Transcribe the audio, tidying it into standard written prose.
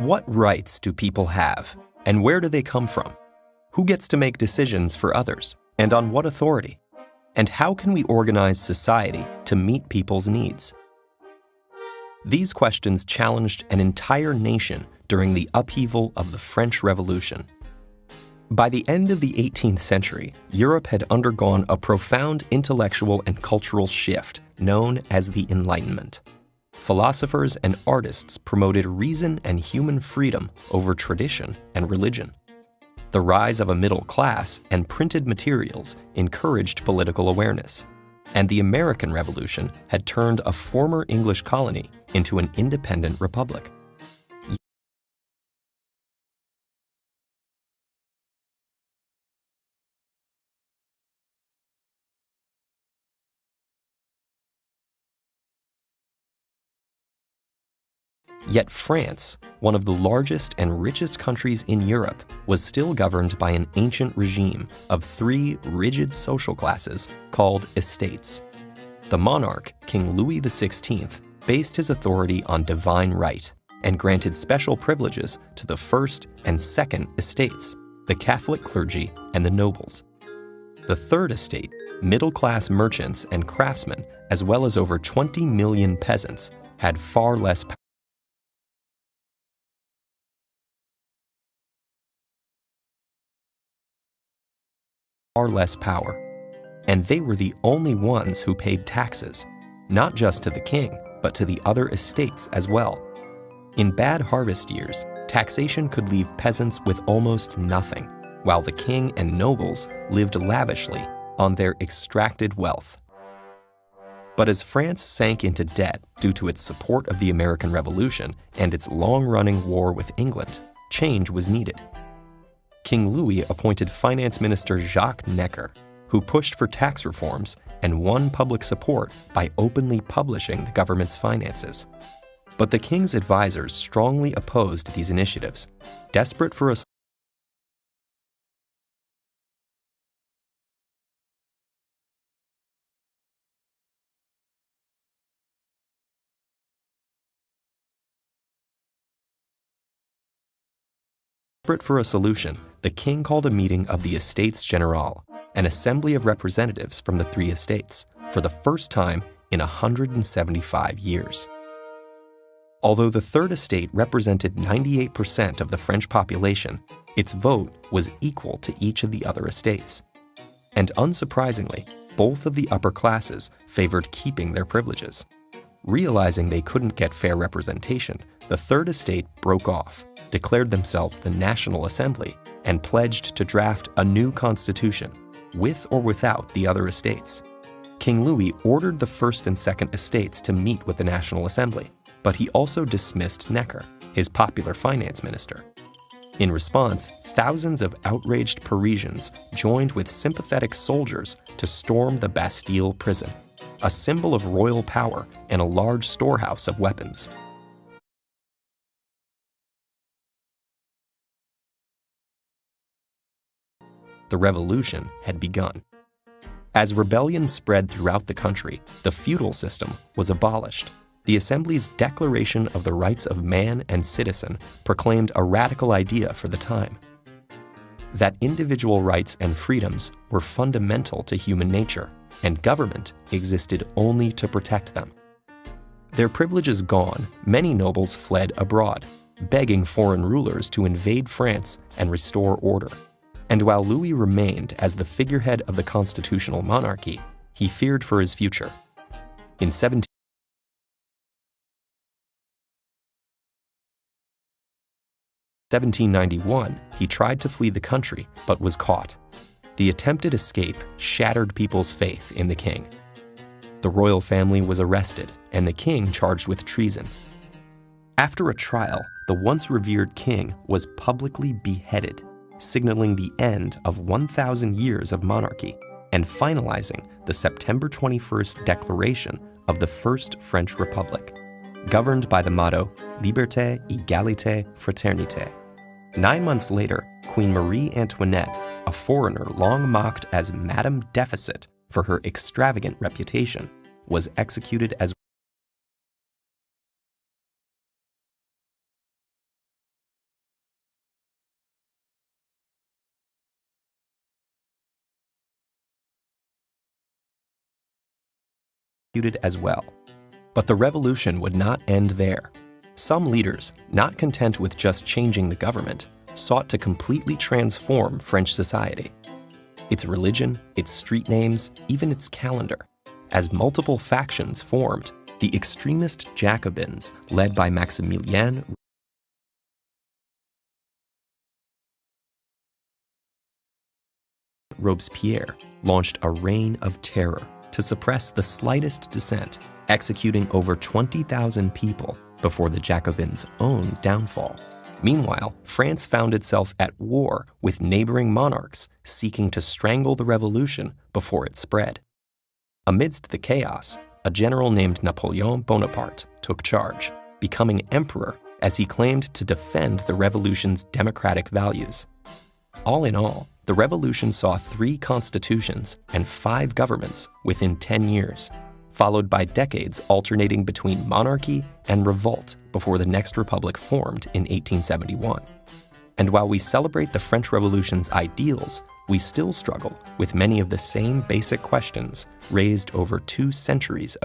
What rights do people have, and where do they come from? Who gets to make decisions for others, and on what authority? And how can we organize society to meet people's needs? These questions challenged an entire nation during the upheaval of the French Revolution. By the end of the 18th century, Europe had undergone a profound intellectual and cultural shift known as the Enlightenment. Philosophers and artists promoted reason and human freedom over tradition and religion. The rise of a middle class and printed materials encouraged political awareness, and the American Revolution had turned a former English colony into an independent republic. Yet France, one of the largest and richest countries in Europe, was still governed by an ancient regime of three rigid social classes called estates. The monarch, King Louis XVI, based his authority on divine right and granted special privileges to the first and second estates, the Catholic clergy and the nobles. The third estate, middle-class merchants and craftsmen, as well as over 20 million peasants, had far less power, and they were the only ones who paid taxes, not just to the king, but to the other estates as well. In bad harvest years, taxation could leave peasants with almost nothing, while the king and nobles lived lavishly on their extracted wealth. But as France sank into debt due to its support of the American Revolution and its long-running war with England, change was needed. King Louis appointed Finance Minister Jacques Necker, who pushed for tax reforms and won public support by openly publishing the government's finances. But the king's advisors strongly opposed these initiatives, desperate for a solution, the king called a meeting of the Estates General, an assembly of representatives from the three estates, for the first time in 175 years. Although the third estate represented 98% of the French population, its vote was equal to each of the other estates. And unsurprisingly, both of the upper classes favored keeping their privileges. Realizing they couldn't get fair representation, the Third Estate broke off, declared themselves the National Assembly, and pledged to draft a new constitution, with or without the other estates. King Louis ordered the First and Second Estates to meet with the National Assembly, but he also dismissed Necker, his popular finance minister. In response, thousands of outraged Parisians joined with sympathetic soldiers to storm the Bastille prison, a symbol of royal power and a large storehouse of weapons. The revolution had begun. As rebellion spread throughout the country, the feudal system was abolished. The Assembly's Declaration of the Rights of Man and Citizen proclaimed a radical idea for the time: that individual rights and freedoms were fundamental to human nature, and government existed only to protect them. Their privileges gone, many nobles fled abroad, begging foreign rulers to invade France and restore order. And while Louis remained as the figurehead of the constitutional monarchy, he feared for his future. In 1791, he tried to flee the country but was caught. The attempted escape shattered people's faith in the king. The royal family was arrested and the king charged with treason. After a trial, the once revered king was publicly beheaded, signaling the end of 1,000 years of monarchy and finalizing the September 21st declaration of the First French Republic, governed by the motto Liberté, Égalité, Fraternité. 9 months later, Queen Marie Antoinette, a foreigner long mocked as Madame Deficit for her extravagant reputation, was executed as executed as well. But the revolution would not end there. Some leaders, not content with just changing the government, sought to completely transform French society. Its religion, its street names, even its calendar. As multiple factions formed, the extremist Jacobins, led by Maximilien Robespierre, launched a reign of terror to suppress the slightest dissent, executing over 20,000 people before the Jacobins' own downfall. Meanwhile, France found itself at war with neighboring monarchs seeking to strangle the revolution before it spread. Amidst the chaos, a general named Napoleon Bonaparte took charge, becoming emperor as he claimed to defend the revolution's democratic values. All in all, the revolution saw 3 constitutions and 5 governments within 10 years, followed by decades alternating between monarchy and revolt before the next republic formed in 1871. And while we celebrate the French Revolution's ideals, we still struggle with many of the same basic questions raised over 2 centuries ago.